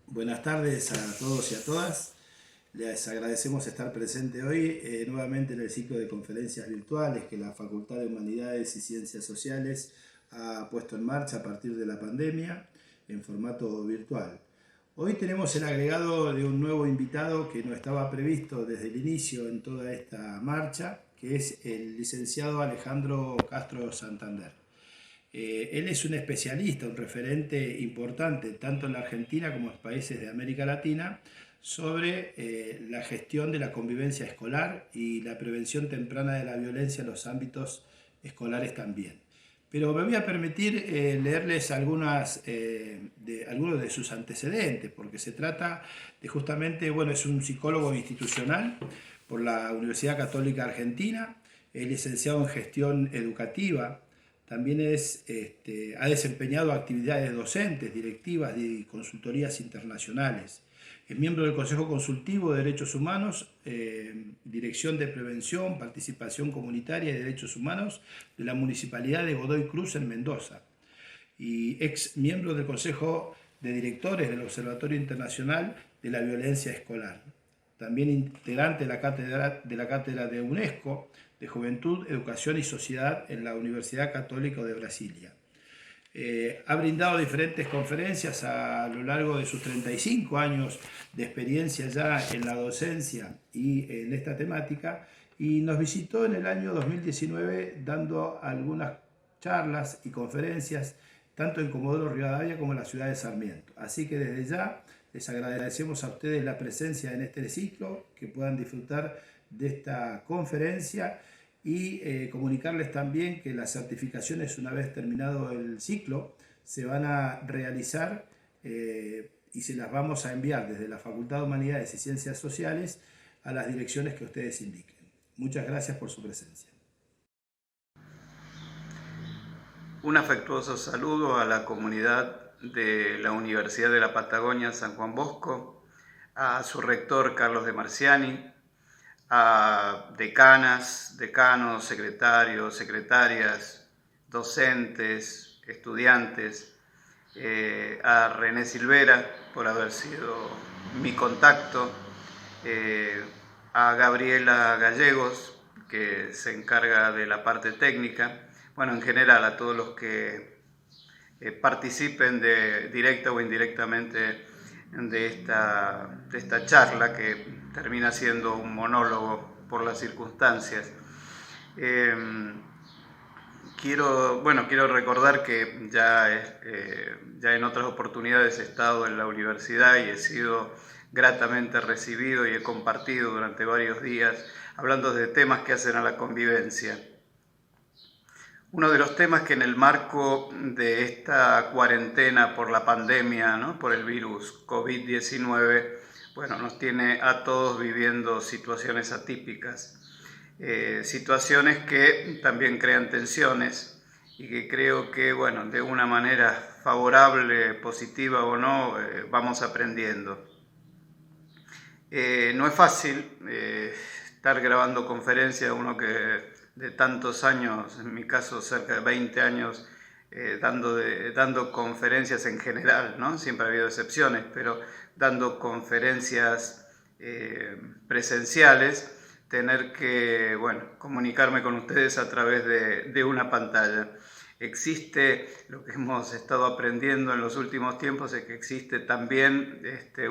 Buenas tardes a todos y a todas. Les agradecemos estar presentes hoy nuevamente en el ciclo de conferencias virtuales que la Facultad de Humanidades y Ciencias Sociales ha puesto en marcha a partir de la pandemia en formato virtual. Hoy tenemos el agregado de un nuevo invitado que no estaba previsto desde el inicio en toda esta marcha, que es el licenciado Alejandro Castro Santander. Él es un especialista, un referente importante, tanto en la Argentina como en los países de América Latina, sobre la gestión de la convivencia escolar y la prevención temprana de la violencia en los ámbitos escolares también. Pero me voy a permitir leerles algunos de sus antecedentes, porque se trata de justamente, bueno, es un psicólogo institucional por la Universidad Católica Argentina, es licenciado en gestión educativa. También ha desempeñado actividades docentes, directivas y consultorías internacionales. Es miembro del Consejo Consultivo de Derechos Humanos, Dirección de Prevención, Participación Comunitaria y Derechos Humanos de la Municipalidad de Godoy Cruz en Mendoza. Y ex miembro del Consejo de Directores del Observatorio Internacional de la Violencia Escolar. También integrante de la cátedra de UNESCO de Juventud, Educación y Sociedad en la Universidad Católica de Brasilia. Ha brindado diferentes conferencias a lo largo de sus 35 años de experiencia ya en la docencia y en esta temática, y nos visitó en el año 2019 dando algunas charlas y conferencias tanto en Comodoro Rivadavia como en la ciudad de Sarmiento. Así que desde ya les agradecemos a ustedes la presencia en este ciclo, que puedan disfrutar de esta conferencia y comunicarles también que las certificaciones, una vez terminado el ciclo, se van a realizar y se las vamos a enviar desde la Facultad de Humanidades y Ciencias Sociales a las direcciones que ustedes indiquen. Muchas gracias por su presencia. Un afectuoso saludo a la comunidad de la Universidad de la Patagonia San Juan Bosco, a su rector Carlos de Marciani, a decanas, decanos, secretarios, secretarias, docentes, estudiantes, a René Silvera por haber sido mi contacto, a Gabriela Gallegos, que se encarga de la parte técnica, bueno, en general a todos los que participen directa o indirectamente de esta charla, que termina siendo un monólogo por las circunstancias. Quiero recordar que ya en otras oportunidades he estado en la universidad y he sido gratamente recibido y he compartido durante varios días hablando de temas que hacen a la convivencia. Uno de los temas que en el marco de esta cuarentena por la pandemia, ¿no?, por el virus COVID-19, bueno, nos tiene a todos viviendo situaciones atípicas, situaciones que también crean tensiones y que creo que, bueno, de una manera favorable, positiva o no, vamos aprendiendo. No es fácil estar grabando conferencias, uno que de tantos años, en mi caso cerca de 20 años, dando conferencias en general, ¿no? Siempre ha habido excepciones, pero dando conferencias presenciales, tener que, bueno, comunicarme con ustedes a través de una pantalla. Existe, lo que hemos estado aprendiendo en los últimos tiempos es que existe también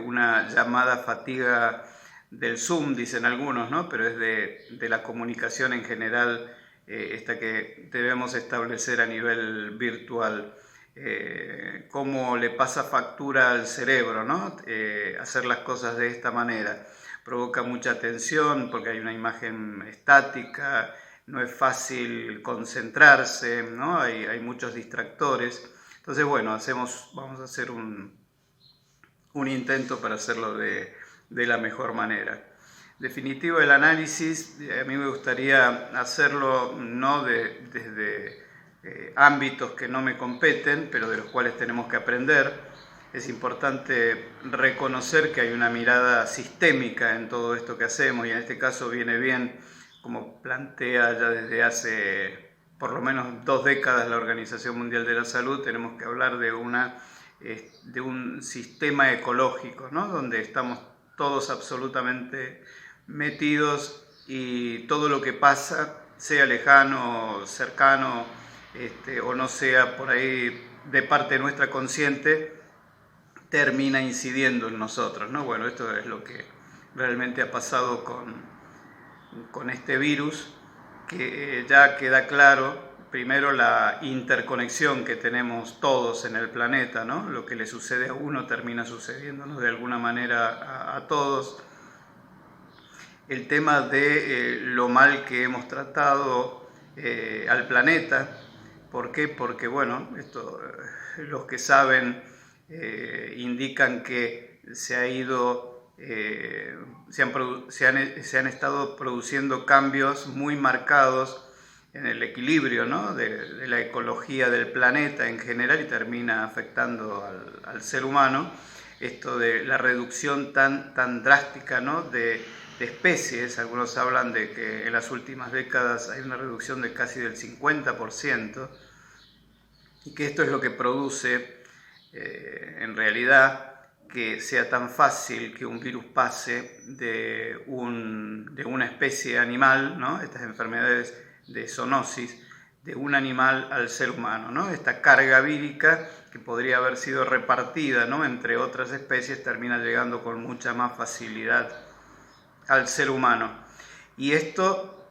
una llamada fatiga del Zoom, dicen algunos, ¿no? Pero es de la comunicación en general, esta que debemos establecer a nivel virtual. Cómo le pasa factura al cerebro, ¿no? Hacer las cosas de esta manera. Provoca mucha tensión porque hay una imagen estática, no es fácil concentrarse, ¿no? Hay muchos distractores. Entonces, bueno, vamos a hacer un intento para hacerlo de la mejor manera. definitivo, el análisis, a mí me gustaría hacerlo no desde ámbitos que no me competen, pero de los cuales tenemos que aprender. Es importante reconocer que hay una mirada sistémica en todo esto que hacemos, y en este caso viene bien, como plantea ya desde hace por lo menos 2 décadas la Organización Mundial de la Salud, tenemos que hablar de un sistema ecológico, ¿no? Donde estamos todos absolutamente metidos, y todo lo que pasa, sea lejano, cercano, o no sea por ahí de parte nuestra consciente, termina incidiendo en nosotros, ¿no? Bueno, esto es lo que realmente ha pasado con este virus, que ya queda claro, primero, la interconexión que tenemos todos en el planeta, ¿no? Lo que le sucede a uno termina sucediéndonos de alguna manera a todos. El tema de lo mal que hemos tratado al planeta. ¿Por qué? Porque, bueno, los que saben indican que se han estado produciendo cambios muy marcados en el equilibrio, ¿no? de la ecología del planeta en general, y termina afectando al ser humano. Esto de la reducción tan drástica, ¿no? de especies. Algunos hablan de que en las últimas décadas hay una reducción de casi del 50%, y que esto es lo que produce en realidad que sea tan fácil que un virus pase de una especie animal, ¿no? Estas enfermedades de zoonosis, de un animal al ser humano, ¿no? Esta carga vírica que podría haber sido repartida, ¿no? entre otras especies, termina llegando con mucha más facilidad al ser humano. Y esto,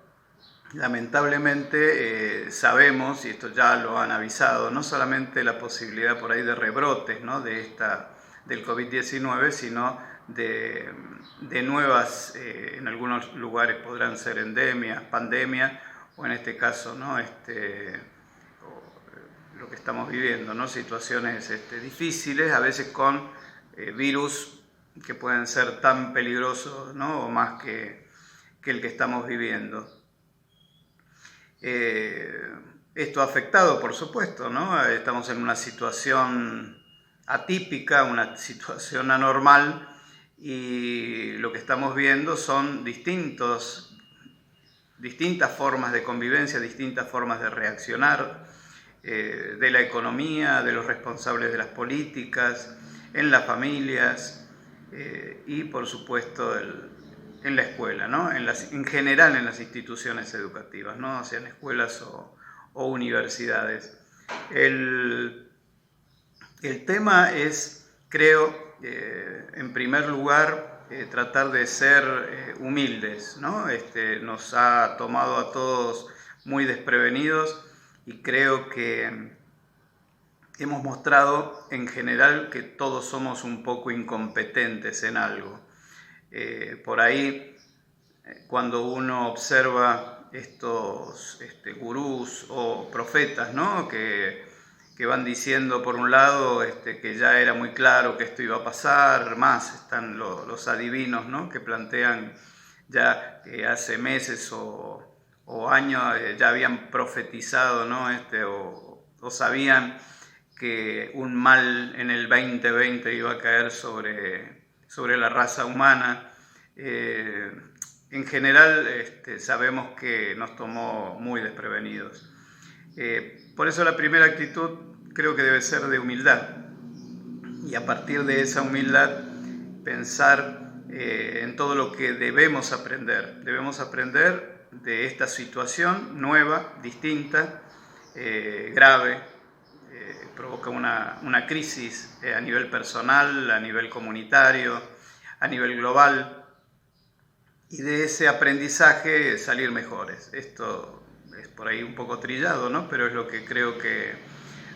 lamentablemente, sabemos, y esto ya lo han avisado, no solamente la posibilidad por ahí de rebrotes, ¿no? del COVID-19, sino de nuevas, en algunos lugares podrán ser endemias, pandemias, o en este caso, ¿no? Lo que estamos viviendo, ¿no? Situaciones difíciles, a veces con virus que pueden ser tan peligrosos, ¿no? o más que el que estamos viviendo. Esto ha afectado, por supuesto, ¿no? Estamos en una situación atípica, una situación anormal, y lo que estamos viendo son distintas formas de convivencia, distintas formas de reaccionar, de la economía, de los responsables de las políticas, en las familias, y por supuesto en la escuela, ¿no? En general en las instituciones educativas, ¿no? Sean escuelas o universidades. El tema es, creo, en primer lugar, tratar de ser humildes, ¿no? Nos ha tomado a todos muy desprevenidos, y creo que hemos mostrado en general que todos somos un poco incompetentes en algo. Por ahí, cuando uno observa estos gurús o profetas, ¿no? que van diciendo por un lado que ya era muy claro que esto iba a pasar, más están los adivinos, ¿no? que plantean ya que hace meses o años ya habían profetizado, ¿no? o sabían que un mal en el 2020 iba a caer sobre la raza humana. En general sabemos que nos tomó muy desprevenidos. Por eso la primera actitud creo que debe ser de humildad, y a partir de esa humildad pensar en todo lo que debemos aprender. Debemos aprender de esta situación nueva, distinta, grave, provoca una crisis a nivel personal, a nivel comunitario, a nivel global, y de ese aprendizaje salir mejores. Esto es por ahí un poco trillado, ¿no? Pero es lo que creo que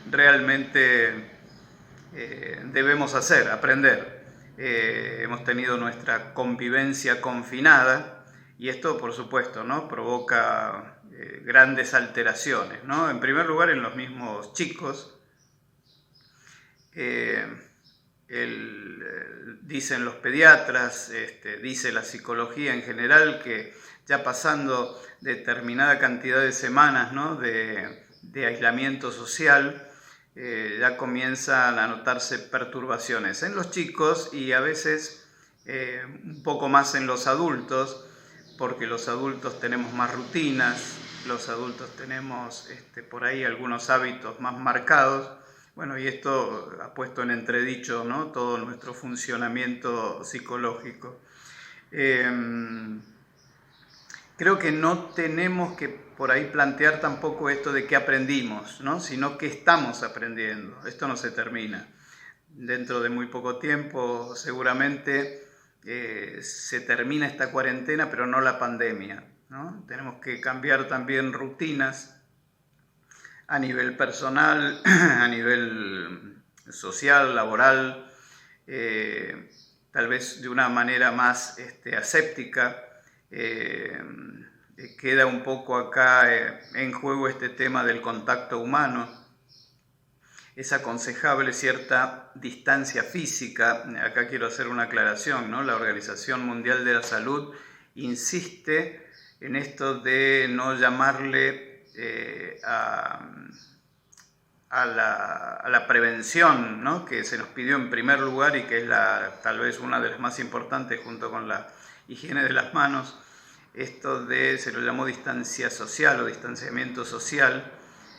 realmente debemos hacer, aprender. Hemos tenido nuestra convivencia confinada, y esto, por supuesto, ¿no? provoca grandes alteraciones, ¿no? En primer lugar, en los mismos chicos. dicen los pediatras, dice la psicología en general, que ya pasando determinada cantidad de semanas, ¿no?, de aislamiento social, ya comienzan a notarse perturbaciones en los chicos y a veces un poco más en los adultos, porque los adultos tenemos más rutinas, los adultos tenemos por ahí algunos hábitos más marcados. Bueno, y esto ha puesto en entredicho, ¿no?, todo nuestro funcionamiento psicológico. Creo que no tenemos que por ahí plantear tampoco esto de qué aprendimos, ¿no?, sino qué estamos aprendiendo. Esto no se termina. Dentro de muy poco tiempo seguramente se termina esta cuarentena, pero no la pandemia, ¿no? Tenemos que cambiar también rutinas a nivel personal, a nivel social, laboral, tal vez de una manera más aséptica. Queda un poco acá en juego este tema del contacto humano. Es aconsejable cierta distancia física. Acá quiero hacer una aclaración, ¿no? La Organización Mundial de la Salud insiste en esto de no llamarle a la prevención, ¿no?, que se nos pidió en primer lugar y que es tal vez una de las más importantes junto con la higiene de las manos. Esto se lo llamó distancia social o distanciamiento social.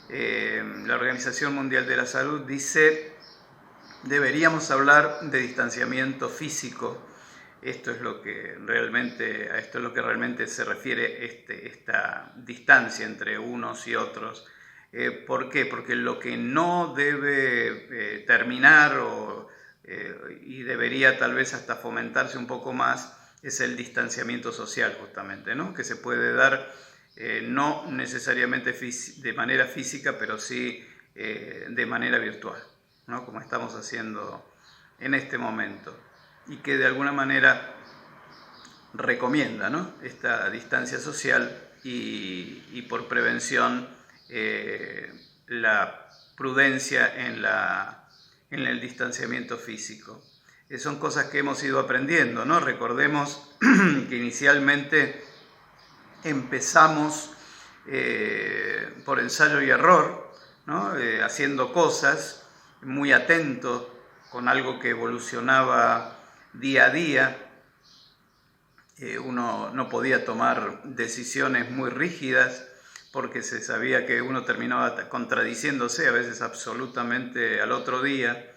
La Organización Mundial de la Salud dice deberíamos hablar de distanciamiento físico. Esto es lo que realmente se refiere esta distancia entre unos y otros. ¿Por qué? Porque lo que no debe terminar y debería tal vez hasta fomentarse un poco más es el distanciamiento social, justamente, ¿no?, que se puede dar no necesariamente de manera física, pero sí de manera virtual, ¿no?, como estamos haciendo en este momento, y que de alguna manera recomienda, ¿no?, esta distancia social y por prevención la prudencia en el distanciamiento físico. Son cosas que hemos ido aprendiendo, ¿no? Recordemos que inicialmente empezamos por ensayo y error, ¿no?, haciendo cosas, muy atentos con algo que evolucionaba día a día. Uno no podía tomar decisiones muy rígidas porque se sabía que uno terminaba contradiciéndose, a veces absolutamente al otro día.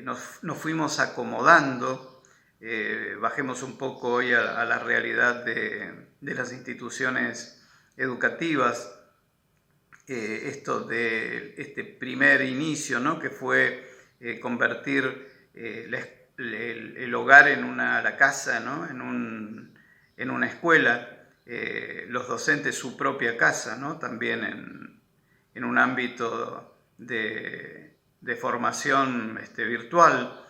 Nos fuimos acomodando. Bajemos un poco hoy a la realidad de las instituciones educativas. Esto de este primer inicio, ¿no?, que fue convertir el hogar la casa, ¿no?, en una escuela, los docentes su propia casa, ¿no?, también en un ámbito de formación virtual.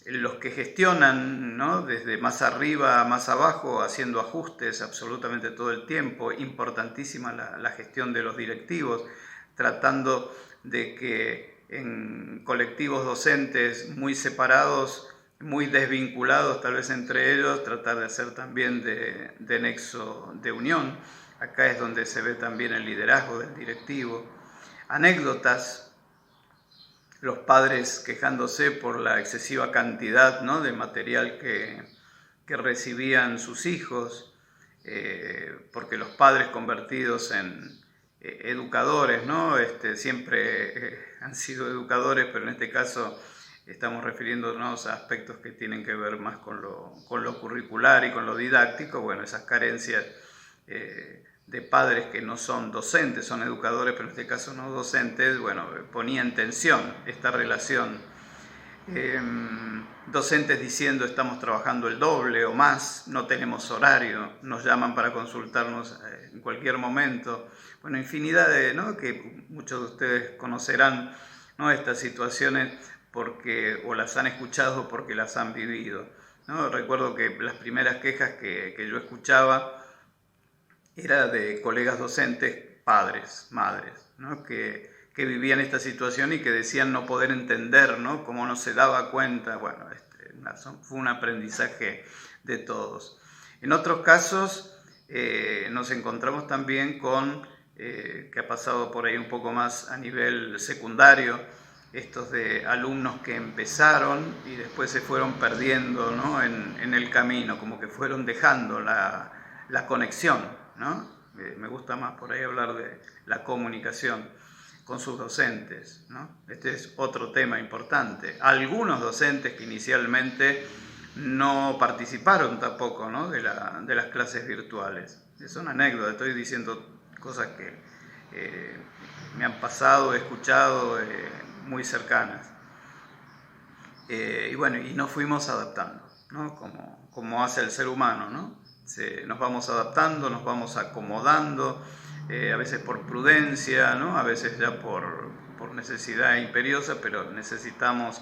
Los que gestionan, ¿no?, desde más arriba a más abajo, haciendo ajustes absolutamente todo el tiempo. Importantísima la gestión de los directivos, tratando de que en colectivos docentes muy separados, muy desvinculados tal vez entre ellos, tratar de hacer también de nexo de unión. Acá es donde se ve también el liderazgo del directivo. Anécdotas. Los padres quejándose por la excesiva cantidad, ¿no?, de material que recibían sus hijos, porque los padres convertidos en educadores, ¿no?, siempre han sido educadores, pero en este caso estamos refiriéndonos a aspectos que tienen que ver más con lo curricular y con lo didáctico. Bueno, esas carencias de padres que no son docentes, son educadores, pero en este caso no docentes, bueno, ponía en tensión esta relación. Docentes diciendo estamos trabajando el doble o más, no tenemos horario, nos llaman para consultarnos en cualquier momento. Bueno, infinidad ¿no?, que muchos de ustedes conocerán, ¿no?, estas situaciones o las han escuchado porque las han vivido, ¿no? Recuerdo que las primeras quejas que yo escuchaba era de colegas docentes, padres, madres, ¿no?, que que vivían esta situación y que decían no poder entender, ¿no? Cómo no se daba cuenta. Bueno, fue un aprendizaje de todos. En otros casos nos encontramos también con, que ha pasado por ahí un poco más a nivel secundario, estos de alumnos que empezaron y después se fueron perdiendo, ¿no? en el camino, como que fueron dejando la conexión, ¿no? Me gusta más por ahí hablar de la comunicación con sus docentes, ¿no? Este es otro tema importante. Algunos docentes que inicialmente no participaron tampoco, ¿no? de las clases virtuales. Es una anécdota, estoy diciendo cosas que me han pasado, he escuchado, muy cercanas. Y bueno, y nos fuimos adaptando, ¿no? Como hace el ser humano, ¿no? Nos vamos adaptando, nos vamos acomodando, a veces por prudencia, ¿no? A veces ya por necesidad imperiosa, pero necesitamos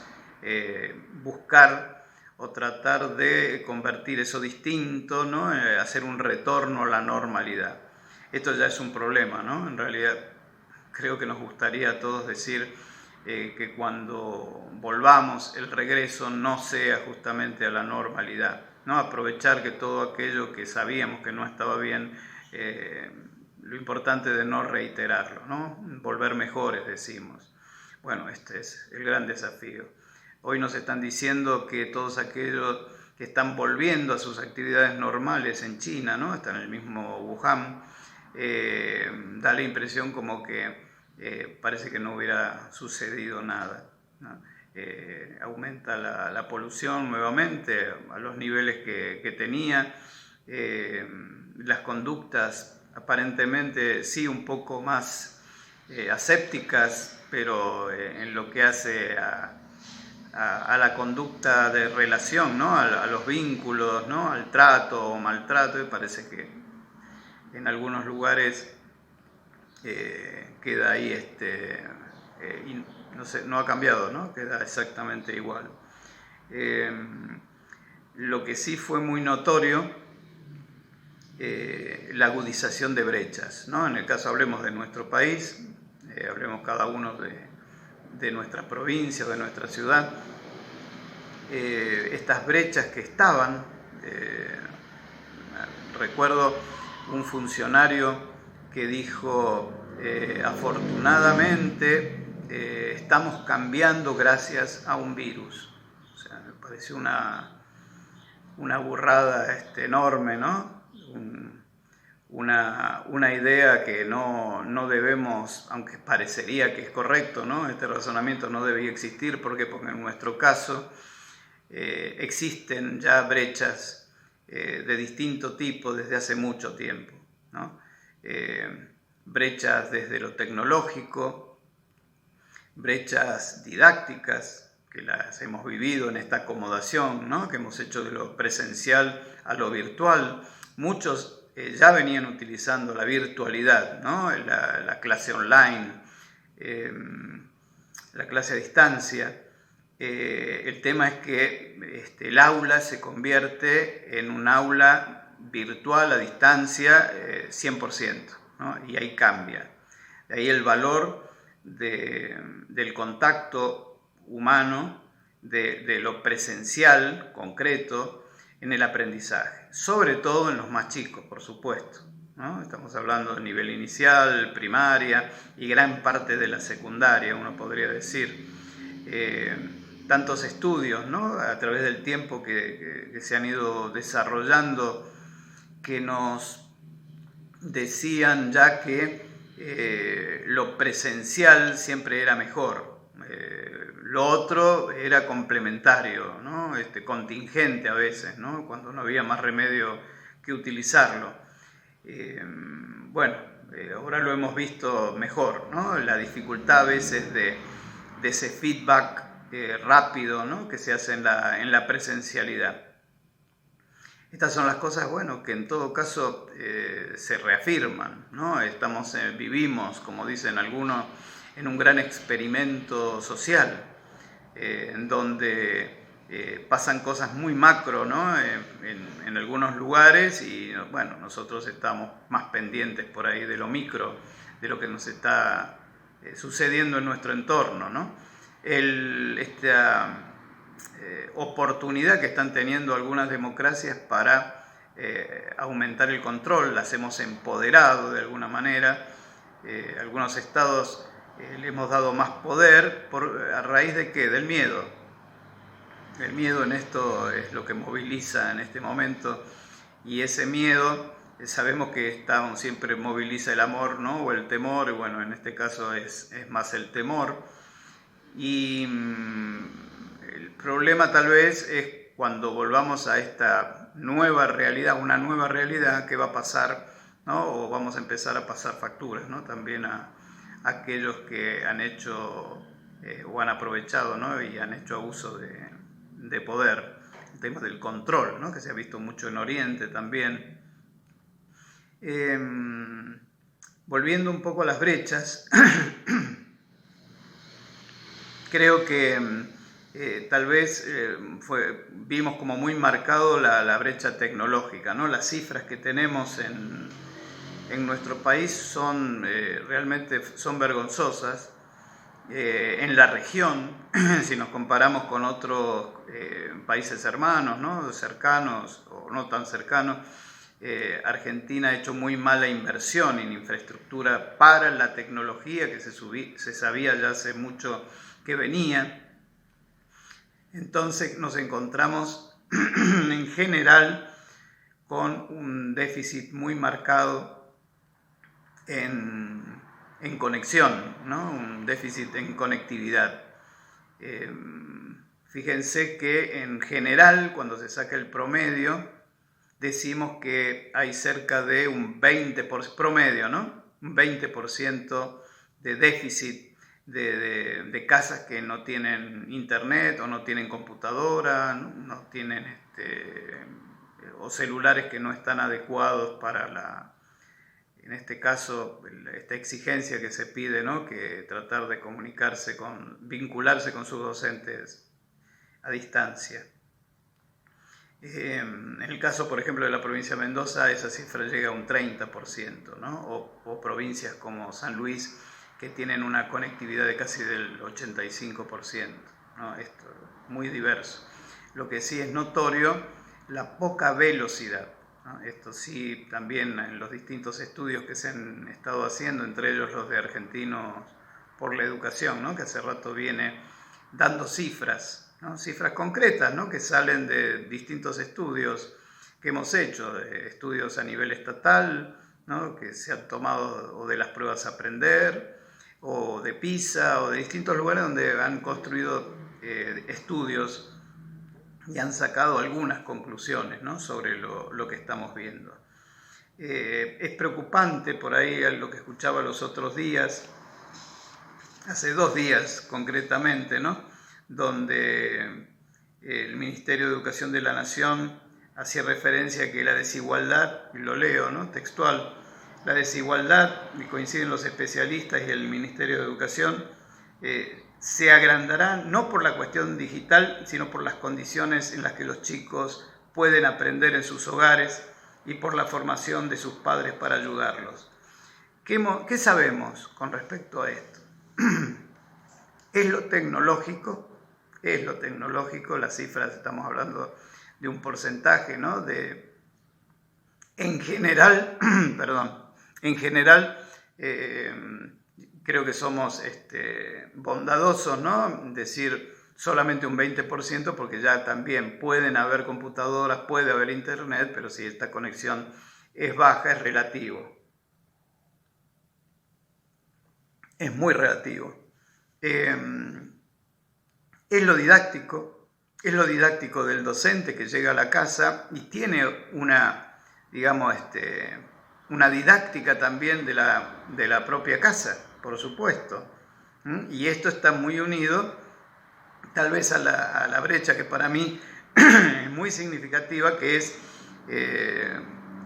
buscar o tratar de convertir eso distinto, ¿no? Hacer un retorno a la normalidad. Esto ya es un problema, ¿no? En realidad creo que nos gustaría a todos decir que cuando volvamos el regreso no sea justamente a la normalidad, ¿no? Aprovechar que todo aquello que sabíamos que no estaba bien, lo importante de no reiterarlo, ¿no? Volver mejores, decimos. Bueno, este es el gran desafío. Hoy nos están diciendo que todos aquellos que están volviendo a sus actividades normales en China, ¿no? Está en el mismo Wuhan, da la impresión como que parece que no hubiera sucedido nada, ¿no? Aumenta la polución nuevamente a los niveles que tenía, las conductas aparentemente sí un poco más asépticas, pero en lo que hace a la conducta de relación, ¿no? A los vínculos, ¿no? Al trato o maltrato, y parece que en algunos lugares queda ahí, y no sé, no ha cambiado, ¿no? Queda exactamente igual. Lo que sí fue muy notorio, la agudización de brechas, ¿no? En el caso, hablemos de nuestro país, hablemos cada uno de nuestra provincia, de nuestra ciudad. Estas brechas que estaban, recuerdo un funcionario que dijo, afortunadamente estamos cambiando gracias a un virus. O sea, me pareció una burrada enorme, ¿no? Una idea que no debemos, aunque parecería que es correcto, ¿no? Este razonamiento no debía existir. ¿Por qué? Porque en nuestro caso existen ya brechas de distinto tipo desde hace mucho tiempo, ¿no? Brechas desde lo tecnológico, brechas didácticas, que las hemos vivido en esta acomodación, ¿no? Que hemos hecho de lo presencial a lo virtual. Muchos ya venían utilizando la virtualidad, ¿no? La clase online, la clase a distancia. El tema es que el aula se convierte en un aula virtual a distancia 100%, ¿no? Y ahí cambia. De ahí el valor del contacto humano, de lo presencial, concreto, en el aprendizaje. Sobre todo en los más chicos, por supuesto, ¿no? Estamos hablando de nivel inicial, primaria y gran parte de la secundaria, uno podría decir. Tantos estudios, ¿no? A través del tiempo que se han ido desarrollando, que nos decían ya que lo presencial siempre era mejor, lo otro era complementario, ¿no? Contingente a veces, ¿no? Cuando no había más remedio que utilizarlo. Bueno, ahora lo hemos visto mejor, ¿no? La dificultad a veces de ese feedback rápido, ¿no? Que se hace en la presencialidad. Estas son las cosas, bueno, que en todo caso se reafirman, ¿no? Vivimos, como dicen algunos, en un gran experimento social, en donde pasan cosas muy macro, ¿no? En algunos lugares, y bueno, nosotros estamos más pendientes por ahí de lo micro, de lo que nos está sucediendo en nuestro entorno, ¿no? Esta oportunidad que están teniendo algunas democracias para aumentar el control, las hemos empoderado de alguna manera, algunos estados le hemos dado más poder, ¿a raíz de qué? Del miedo. El miedo en esto es lo que moviliza en este momento, y ese miedo sabemos que siempre moviliza el amor, ¿no? O el temor, y bueno, en este caso es más el temor. Y el problema tal vez es cuando volvamos a esta nueva realidad, una nueva realidad, ¿qué va a pasar? ¿No? O vamos a empezar a pasar facturas, ¿no? También a aquellos que han hecho o han aprovechado, ¿no? Y han hecho abuso de poder. El tema del control, ¿no? Que se ha visto mucho en Oriente también. Volviendo un poco a las brechas, creo que tal vez vimos como muy marcado la brecha tecnológica, ¿no? Las cifras que tenemos en nuestro país realmente son vergonzosas. En la región, si nos comparamos con otros países hermanos, ¿no? Cercanos o no tan cercanos, Argentina ha hecho muy mala inversión en infraestructura para la tecnología que se sabía ya hace mucho que venía. Entonces nos encontramos en general con un déficit muy marcado en conexión, ¿no? Un déficit en conectividad. Fíjense que en general, cuando se saca el promedio, decimos que hay cerca de un 20% promedio, ¿no? Un 20% de déficit de casas que no tienen internet o no tienen computadora, no tienen o celulares que no están adecuados para en este caso, esta exigencia que se pide, ¿no? Que tratar de vincularse con sus docentes a distancia. En el caso, por ejemplo, de la provincia de Mendoza, esa cifra llega a un 30%, ¿no? O provincias como San Luis, que tienen una conectividad de casi del 85%, ¿no? Esto es muy diverso. Lo que sí es notorio, la poca velocidad, ¿no? Esto sí, también en los distintos estudios que se han estado haciendo, entre ellos los de Argentinos por la Educación, ¿no? Que hace rato viene dando cifras, ¿no? Cifras concretas, ¿no? Que salen de distintos estudios que hemos hecho, de estudios a nivel estatal, ¿no? Que se han tomado, o de las pruebas a aprender, o de PISA, o de distintos lugares donde han construido estudios y han sacado algunas conclusiones, ¿no? Sobre lo que estamos viendo. Es preocupante por ahí lo que escuchaba los otros días, hace 2 días concretamente, ¿no? Donde el Ministerio de Educación de la Nación hacía referencia a que la desigualdad, y lo leo, ¿no? Textual, la desigualdad, y coinciden los especialistas y el Ministerio de Educación, se agrandará no por la cuestión digital, sino por las condiciones en las que los chicos pueden aprender en sus hogares y por la formación de sus padres para ayudarlos. ¿Qué sabemos con respecto a esto? Es lo tecnológico, las cifras, estamos hablando de un porcentaje, ¿no? En general, creo que somos bondadosos, ¿no? Decir solamente un 20%, porque ya también pueden haber computadoras, puede haber internet, pero si esta conexión es baja, es relativo. Es muy relativo. Es lo didáctico del docente que llega a la casa y tiene una didáctica también de la propia casa, por supuesto. Y esto está muy unido tal vez a la brecha que para mí es muy significativa, que es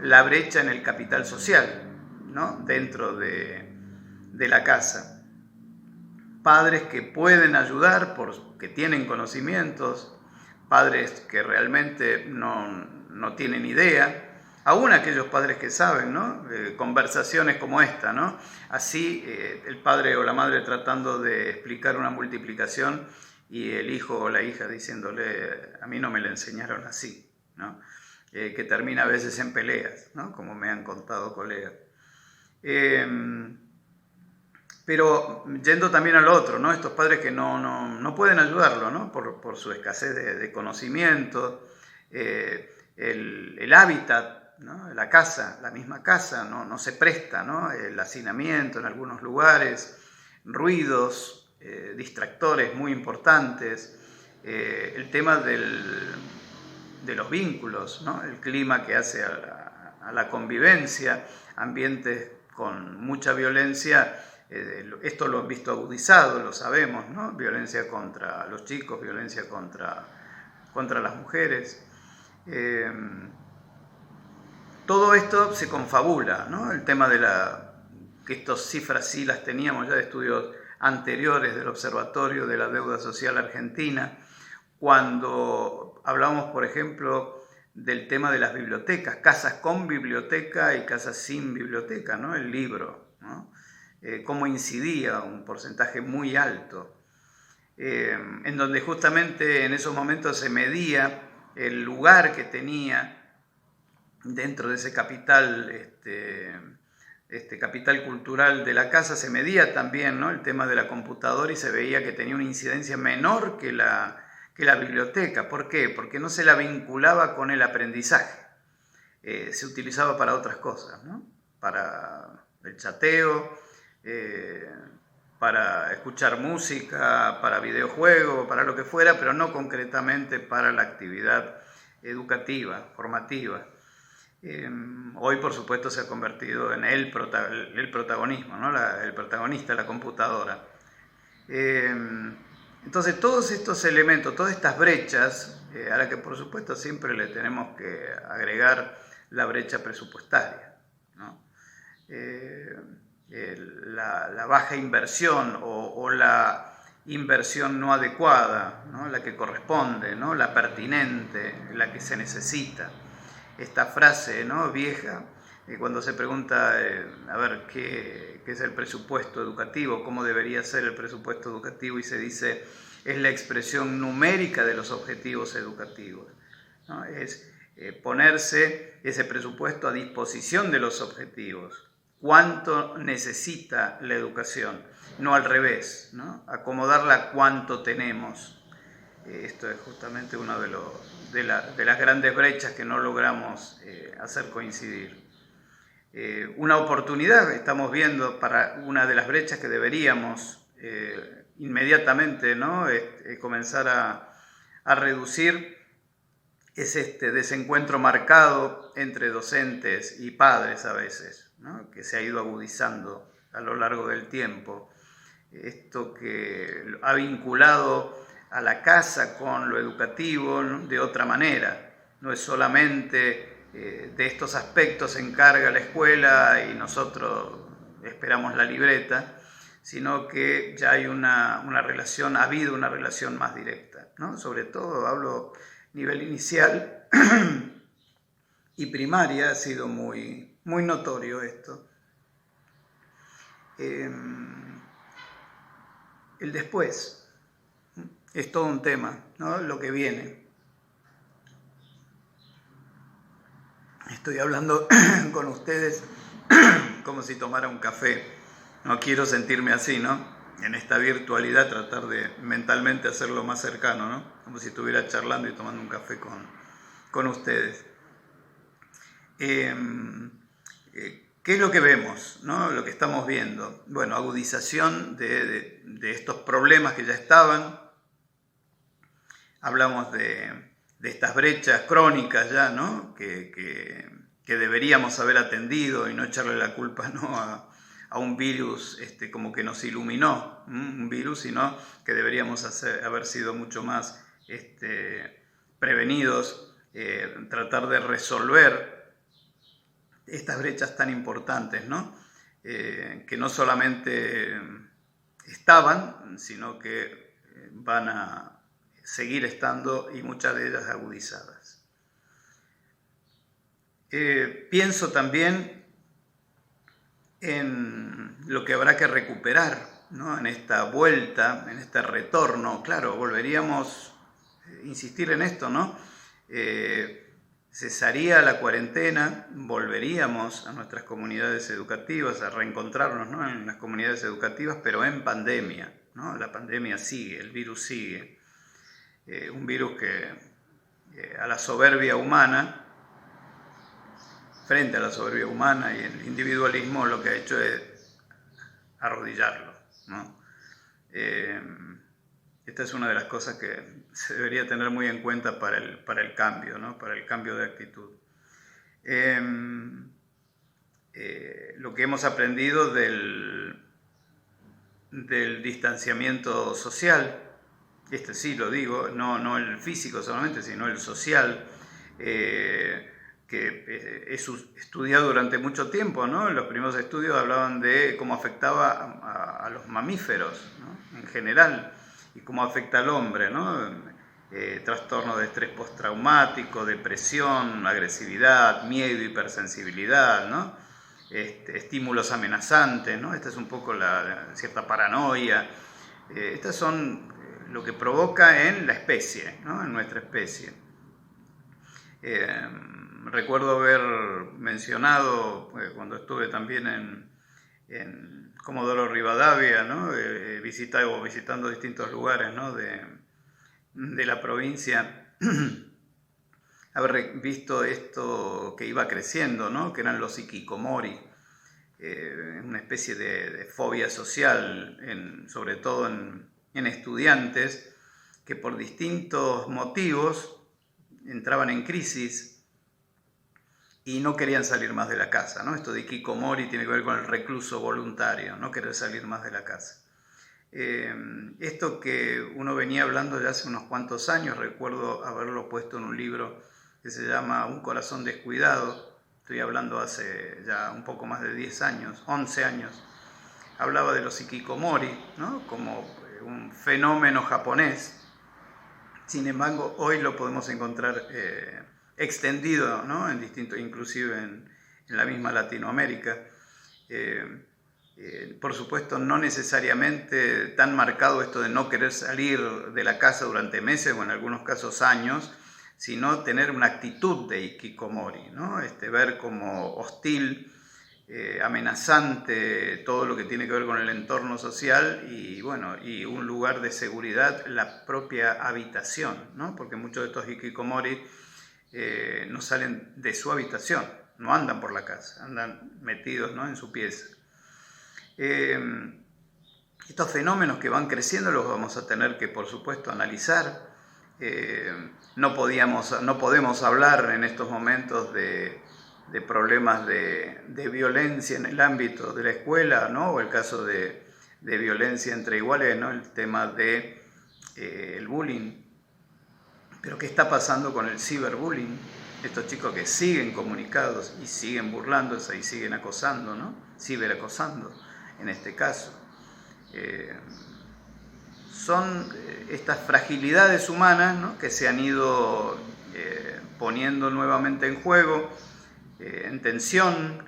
la brecha en el capital social, ¿no? Dentro de la casa. Padres que pueden ayudar porque tienen conocimientos, padres que realmente no tienen idea, aún aquellos padres que saben, ¿no? Conversaciones como esta, ¿no? Así el padre o la madre tratando de explicar una multiplicación y el hijo o la hija diciéndole, a mí no me la enseñaron así, ¿no? Que termina a veces en peleas, ¿no? Como me han contado colegas. Pero yendo también al otro, ¿no? Estos padres que no pueden ayudarlo, ¿no? Por su escasez de conocimiento, el hábitat, ¿no? La casa, la misma casa, no se presta, ¿no? El hacinamiento en algunos lugares, ruidos, distractores muy importantes, el tema de los vínculos, ¿no? El clima que hace a la convivencia, ambientes con mucha violencia. Esto lo han visto agudizado, lo sabemos, ¿no? Violencia contra los chicos, violencia contra las mujeres. Todo esto se confabula, ¿no? El tema que estas cifras sí las teníamos ya de estudios anteriores del Observatorio de la Deuda Social Argentina, cuando hablamos, por ejemplo, del tema de las bibliotecas, casas con biblioteca y casas sin biblioteca, ¿no? El libro, ¿no? Cómo incidía un porcentaje muy alto, en donde justamente en esos momentos se medía el lugar que tenía dentro de ese capital, capital cultural de la casa, se medía también, ¿no? El tema de la computadora y se veía que tenía una incidencia menor que la biblioteca. ¿Por qué? Porque no se la vinculaba con el aprendizaje, se utilizaba para otras cosas, ¿no? Para el chateo, para escuchar música, para videojuegos, para lo que fuera, pero no concretamente para la actividad educativa, formativa. Hoy, por supuesto, se ha convertido en el protagonismo, ¿no? El protagonista, la computadora. Entonces, todos estos elementos, todas estas brechas, a las que por supuesto siempre le tenemos que agregar la brecha presupuestaria, ¿no? La baja inversión o la inversión no adecuada, ¿no? La que corresponde, ¿no? La pertinente, la que se necesita. Esta frase, ¿no? Vieja, cuando se pregunta, a ver, ¿qué es el presupuesto educativo? ¿Cómo debería ser el presupuesto educativo? Y se dice, es la expresión numérica de los objetivos educativos, ¿no? Es ponerse ese presupuesto a disposición de los objetivos. ¿Cuánto necesita la educación? No al revés, ¿no? Acomodarla a cuánto tenemos. Esto es justamente una de las grandes brechas que no logramos hacer coincidir. Una oportunidad estamos viendo para una de las brechas que deberíamos inmediatamente, ¿no? Comenzar a reducir, es este desencuentro marcado entre docentes y padres a veces, ¿no? Que se ha ido agudizando a lo largo del tiempo. Esto que ha vinculado a la casa con lo educativo, ¿no? De otra manera. No es solamente de estos aspectos se encarga la escuela y nosotros esperamos la libreta, sino que ya hay una relación, ha habido una relación más directa, ¿no? Sobre todo hablo nivel inicial y primaria, ha sido muy notorio esto. El después es todo un tema, ¿no? Lo que viene. Estoy hablando con ustedes como si tomara un café. No quiero sentirme así, ¿no? En esta virtualidad tratar de mentalmente hacerlo más cercano, ¿no? Como si estuviera charlando y tomando un café con ustedes. ¿Qué es lo que vemos, ¿no? Lo que estamos viendo. Bueno, agudización de estos problemas que ya estaban. Hablamos de estas brechas crónicas ya, ¿no? Que deberíamos haber atendido y no echarle la culpa, ¿no? a un virus como que nos iluminó, un virus, sino que deberíamos haber sido mucho más prevenidos, tratar de resolver estas brechas tan importantes, ¿no? Que no solamente estaban, sino que van a seguir estando y muchas de ellas agudizadas. Pienso también en lo que habrá que recuperar, ¿no? En esta vuelta, en este retorno. Claro, volveríamos a insistir en esto, ¿no? Cesaría la cuarentena, volveríamos a nuestras comunidades educativas, a reencontrarnos, ¿no? En las comunidades educativas, pero en pandemia, ¿no? La pandemia sigue, el virus sigue. Un virus que a la soberbia humana, frente a la soberbia humana y el individualismo, lo que ha hecho es arrodillarlo, ¿no? Esta es una de las cosas que se debería tener muy en cuenta para el cambio, ¿no? Para el cambio de actitud. Lo que hemos aprendido del distanciamiento social, este sí lo digo, no el físico solamente, sino el social, que he estudiado durante mucho tiempo, ¿no? Los primeros estudios hablaban de cómo afectaba a los mamíferos, ¿no? En general, y cómo afecta al hombre, ¿no? Trastornos de estrés postraumático, depresión, agresividad, miedo, hipersensibilidad, ¿no? Estímulos amenazantes, ¿no? Esta es un poco cierta paranoia. Estas son lo que provoca en la especie, ¿no? En nuestra especie. Recuerdo haber mencionado, cuando estuve también en Comodoro Rivadavia, ¿no? Visitando distintos lugares, ¿no? de la provincia, haber visto esto que iba creciendo, ¿no? Que eran los hikikomori, una especie de fobia social, sobre todo en estudiantes, que por distintos motivos entraban en crisis y no querían salir más de la casa, ¿no? Esto de hikikomori tiene que ver con el recluso voluntario, no querer salir más de la casa. Esto que uno venía hablando ya hace unos cuantos años, recuerdo haberlo puesto en un libro que se llama Un corazón descuidado, estoy hablando hace ya un poco más de 10 años, 11 años, hablaba de los hikikomori, ¿no? Como un fenómeno japonés. Sin embargo, hoy lo podemos encontrar extendido, ¿no? En distintos, inclusive en la misma Latinoamérica. Por supuesto, no necesariamente tan marcado esto de no querer salir de la casa durante meses o en algunos casos años, sino tener una actitud de hikikomori, ¿no? Ver como hostil, amenazante todo lo que tiene que ver con el entorno social y, bueno, y un lugar de seguridad, la propia habitación, ¿no? Porque muchos de estos hikikomori no salen de su habitación, no andan por la casa, andan metidos, ¿no? En su pieza. Estos fenómenos que van creciendo los vamos a tener que, por supuesto, analizar. No podemos hablar en estos momentos de problemas de violencia en el ámbito de la escuela, ¿no? O el caso de violencia entre iguales, ¿no? El tema de el bullying. Pero ¿qué está pasando con el ciberbullying? Estos chicos que siguen comunicados y siguen burlándose y siguen acosando, ¿no? Ciberacosando en este caso. Son estas fragilidades humanas, ¿no? Que se han ido poniendo nuevamente en juego, en tensión,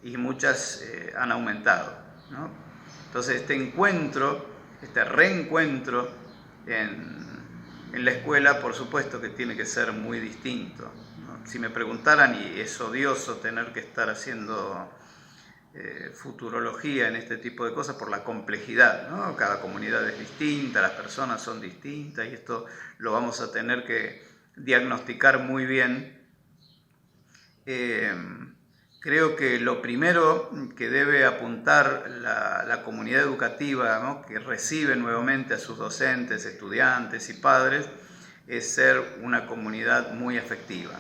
y muchas han aumentado, ¿no? Entonces este reencuentro en la escuela, por supuesto que tiene que ser muy distinto, ¿no? Si me preguntaran, y es odioso tener que estar haciendo futurología en este tipo de cosas por la complejidad, ¿no? Cada comunidad es distinta, las personas son distintas y esto lo vamos a tener que diagnosticar muy bien. Creo que lo primero que debe apuntar la comunidad educativa, ¿no? Que recibe nuevamente a sus docentes, estudiantes y padres, es ser una comunidad muy afectiva.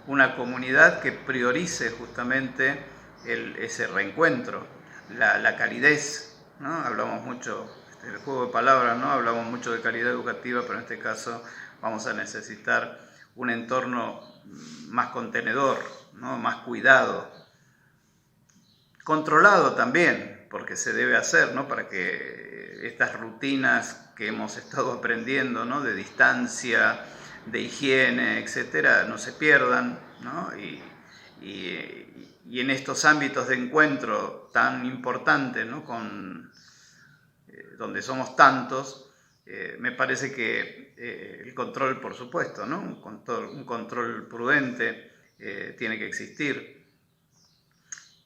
Una comunidad que priorice justamente ese reencuentro, la calidez, ¿no? Hablamos mucho, el juego de palabras, ¿no? Hablamos mucho de calidad educativa, pero en este caso vamos a necesitar un entorno más contenedor, ¿no? Más cuidado, controlado también, porque se debe hacer, ¿no? Para que estas rutinas que hemos estado aprendiendo, ¿no? De distancia, de higiene, etcétera, no se pierdan, ¿no? Y en estos ámbitos de encuentro tan importantes, ¿no? Donde somos tantos, me parece que el control, por supuesto, ¿no? Un control prudente tiene que existir.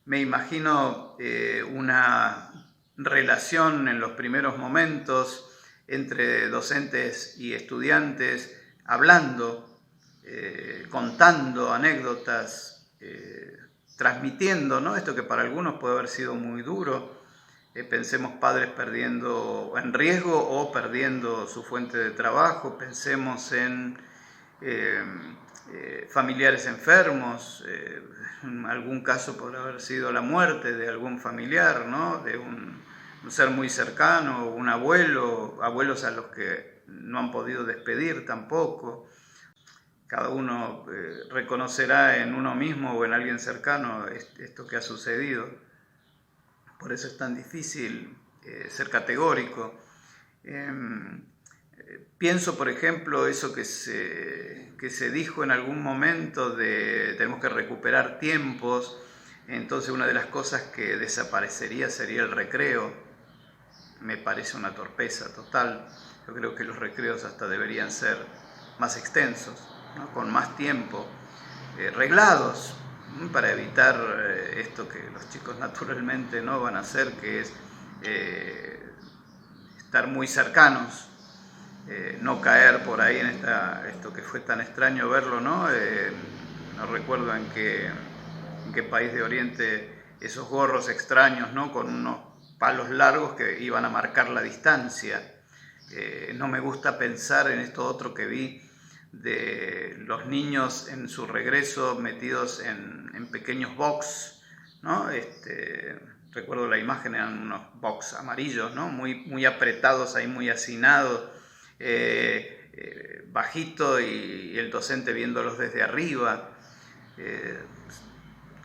Me imagino una relación en los primeros momentos entre docentes y estudiantes, hablando, contando anécdotas, transmitiendo, ¿no? Esto que para algunos puede haber sido muy duro. Pensemos padres perdiendo en riesgo o perdiendo su fuente de trabajo, pensemos en familiares enfermos, en algún caso podrá haber sido la muerte de algún familiar, ¿no? De un ser muy cercano, un abuelo, abuelos a los que no han podido despedir tampoco. Cada uno reconocerá en uno mismo o en alguien cercano esto que ha sucedido. Por eso es tan difícil ser categórico. Pienso, por ejemplo, eso que se dijo en algún momento de tenemos que recuperar tiempos, entonces una de las cosas que desaparecería sería el recreo. Me parece una torpeza total. Yo creo que los recreos hasta deberían ser más extensos, ¿no? Con más tiempo, reglados, para evitar esto que los chicos naturalmente no van a hacer, que es estar muy cercanos, no caer por ahí en esto que fue tan extraño verlo, ¿no? No recuerdo en qué país de Oriente, esos gorros extraños, ¿no? Con unos palos largos que iban a marcar la distancia. No me gusta pensar en esto otro que vi de los niños en su regreso metidos en pequeños box, ¿no? Recuerdo la imagen, eran unos box amarillos, ¿no? Muy apretados ahí, muy hacinados, bajito, y el docente viéndolos desde arriba.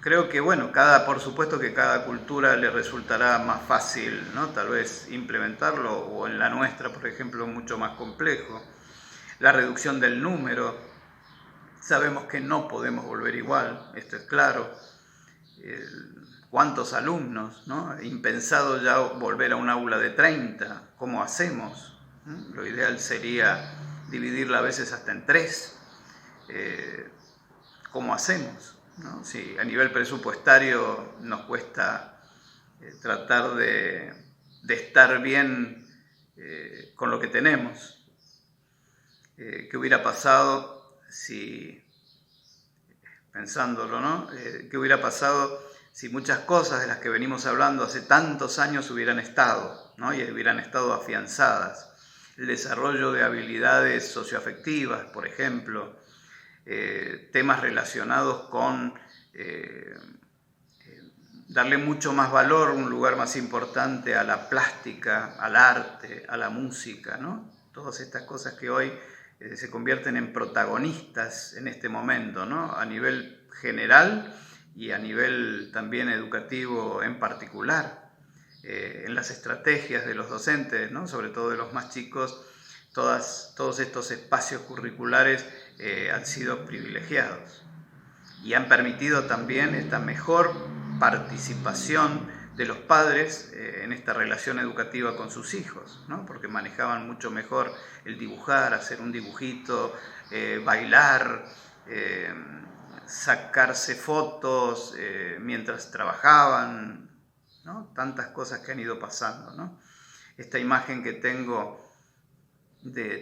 Creo que, bueno, por supuesto que cada cultura le resultará más fácil, ¿no? Tal vez implementarlo, o en la nuestra, por ejemplo, mucho más complejo. La reducción del número, sabemos que no podemos volver igual, esto es claro. ¿Cuántos alumnos, ¿no? Impensado ya volver a un aula de 30, ¿cómo hacemos? Lo ideal sería dividirla a veces hasta en 3. ¿Cómo hacemos? ¿No? Si a nivel presupuestario nos cuesta tratar de estar bien con lo que tenemos. ¿Qué hubiera pasado si, pensándolo, ¿no? ¿Qué hubiera pasado si muchas cosas de las que venimos hablando hace tantos años hubieran estado, ¿no? Y hubieran estado afianzadas? El desarrollo de habilidades socioafectivas, por ejemplo, temas relacionados con darle mucho más valor, un lugar más importante a la plástica, al arte, a la música, ¿no? Todas estas cosas que hoy se convierten en protagonistas en este momento, ¿no? A nivel general y a nivel también educativo en particular. En las estrategias de los docentes, ¿no? Sobre todo de los más chicos, todos estos espacios curriculares han sido privilegiados y han permitido también esta mejor participación de los padres en esta relación educativa con sus hijos, ¿no? Porque manejaban mucho mejor el dibujar, hacer un dibujito, bailar, sacarse fotos mientras trabajaban, ¿no? Tantas cosas que han ido pasando, ¿no? Esta imagen que tengo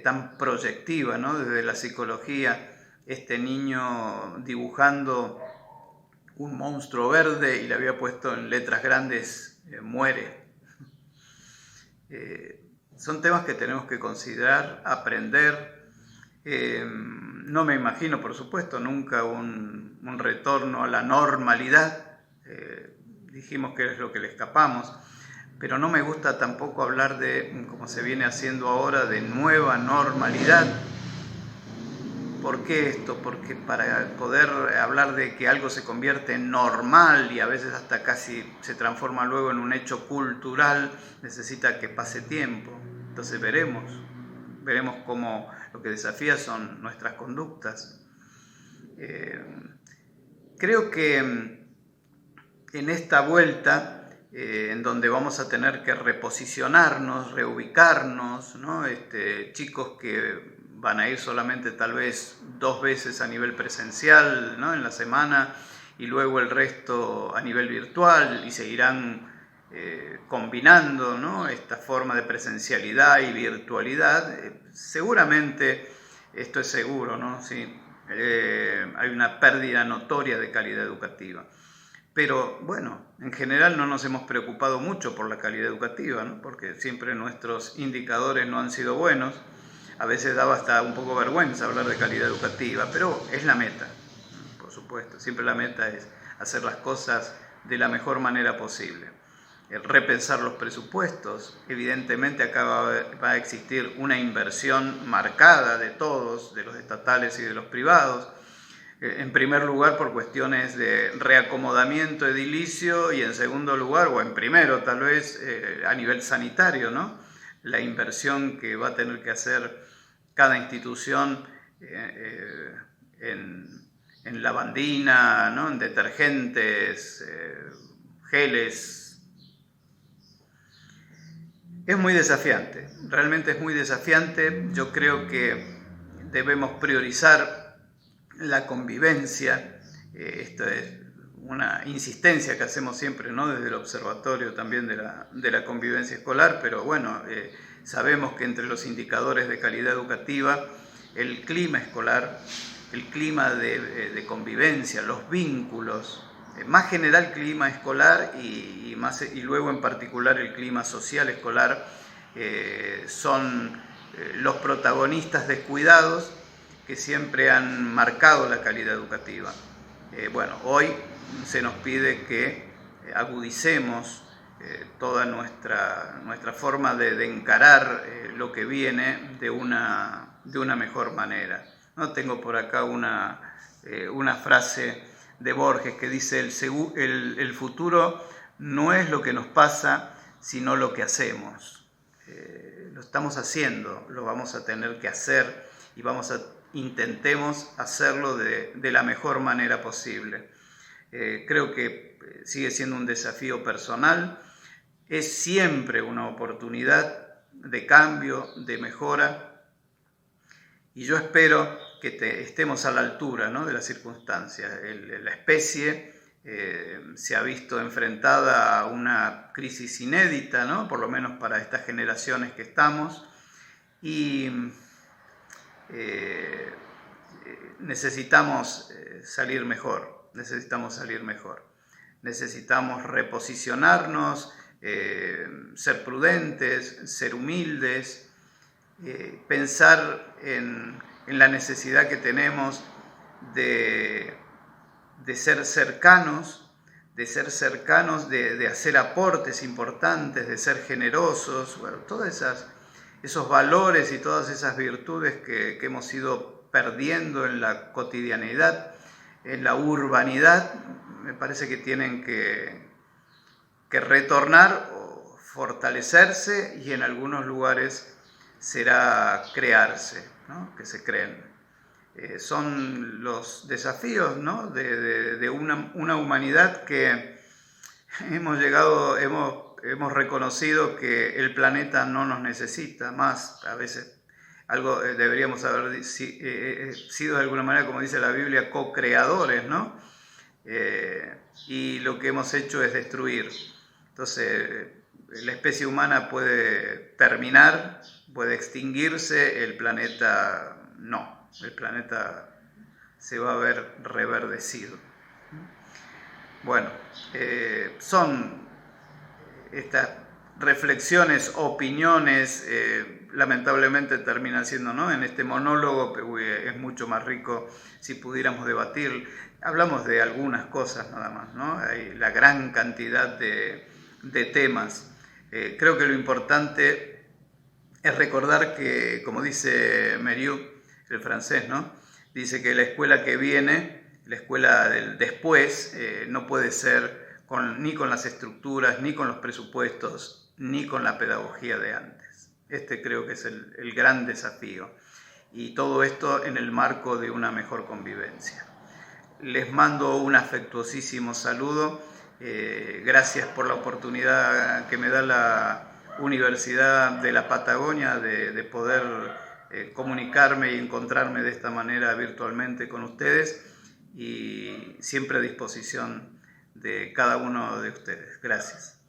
tan proyectiva, ¿no? Desde la psicología, este niño dibujando un monstruo verde y le había puesto en letras grandes muere. Son temas que tenemos que considerar, aprender. No me imagino, por supuesto, nunca un retorno a la normalidad. Dijimos que es lo que le escapamos, pero no me gusta tampoco hablar de, como se viene haciendo ahora, de nueva normalidad. ¿Por qué esto? Porque para poder hablar de que algo se convierte en normal y a veces hasta casi se transforma luego en un hecho cultural, necesita que pase tiempo. Entonces veremos cómo lo que desafía son nuestras conductas. Creo que en esta vuelta, en donde vamos a tener que reposicionarnos, reubicarnos, ¿no? Chicos que van a ir solamente tal vez 2 veces a nivel presencial, ¿no? En la semana, y luego el resto a nivel virtual, y seguirán combinando, ¿no? Esta forma de presencialidad y virtualidad. Seguramente, esto es seguro, ¿no? Sí, hay una pérdida notoria de calidad educativa. Pero bueno, en general no nos hemos preocupado mucho por la calidad educativa, ¿no? Porque siempre nuestros indicadores no han sido buenos. A veces daba hasta un poco vergüenza hablar de calidad educativa, pero es la meta, por supuesto. Siempre la meta es hacer las cosas de la mejor manera posible. Repensar los presupuestos. Evidentemente acá va a existir una inversión marcada de todos, de los estatales y de los privados. En primer lugar por cuestiones de reacomodamiento edilicio, y en segundo lugar, o en primero tal vez, a nivel sanitario, ¿no? La inversión que va a tener que hacer cada institución en lavandina, ¿no? En detergentes, geles. Es muy desafiante, realmente es muy desafiante. Yo creo que debemos priorizar la convivencia. Esto es una insistencia que hacemos siempre, ¿no? Desde el observatorio también de la convivencia escolar, pero bueno, sabemos que entre los indicadores de calidad educativa, el clima escolar, el clima de convivencia, los vínculos, más general clima escolar y luego en particular el clima social escolar, son los protagonistas descuidados que siempre han marcado la calidad educativa. Bueno, hoy se nos pide que agudicemos toda nuestra forma de encarar lo que viene de una mejor manera, ¿no? Tengo por acá una frase de Borges que dice: el futuro no es lo que nos pasa, sino lo que hacemos. Lo estamos haciendo, lo vamos a tener que hacer, y intentemos hacerlo de la mejor manera posible. Creo que sigue siendo un desafío personal, es siempre una oportunidad de cambio, de mejora, y yo espero que estemos a la altura, ¿no? De las circunstancias. La especie se ha visto enfrentada a una crisis inédita, ¿no? Por lo menos para estas generaciones que estamos, y necesitamos salir mejor, necesitamos reposicionarnos, ser prudentes, ser humildes, pensar en la necesidad que tenemos de ser cercanos, de hacer aportes importantes, de ser generosos. Bueno, todos esos valores y todas esas virtudes que hemos ido perdiendo en la cotidianidad, en la urbanidad, me parece que tienen que retornar o fortalecerse, y en algunos lugares será crearse, ¿no? Que se creen. Son los desafíos, ¿no? de una humanidad que hemos reconocido que el planeta no nos necesita más. A veces algo deberíamos haber sido de alguna manera, como dice la Biblia, co-creadores, ¿no? Y lo que hemos hecho es destruir. Entonces, la especie humana puede terminar, puede extinguirse, el planeta no. El planeta se va a ver reverdecido. Bueno, son estas reflexiones, opiniones, lamentablemente terminan siendo, ¿no? En este monólogo es mucho más rico si pudiéramos debatir. Hablamos de algunas cosas nada más, ¿no? Hay la gran cantidad de temas. Creo que lo importante es recordar que, como dice Merieux, el francés, ¿no? Dice que la escuela que viene, la escuela del después, no puede ser ni con las estructuras, ni con los presupuestos, ni con la pedagogía de antes. Creo que es el gran desafío. y todo esto en el marco de una mejor convivencia. Les mando un afectuosísimo saludo. Gracias por la oportunidad que me da la Universidad de la Patagonia de poder comunicarme y encontrarme de esta manera virtualmente con ustedes, y siempre a disposición de cada uno de ustedes. Gracias.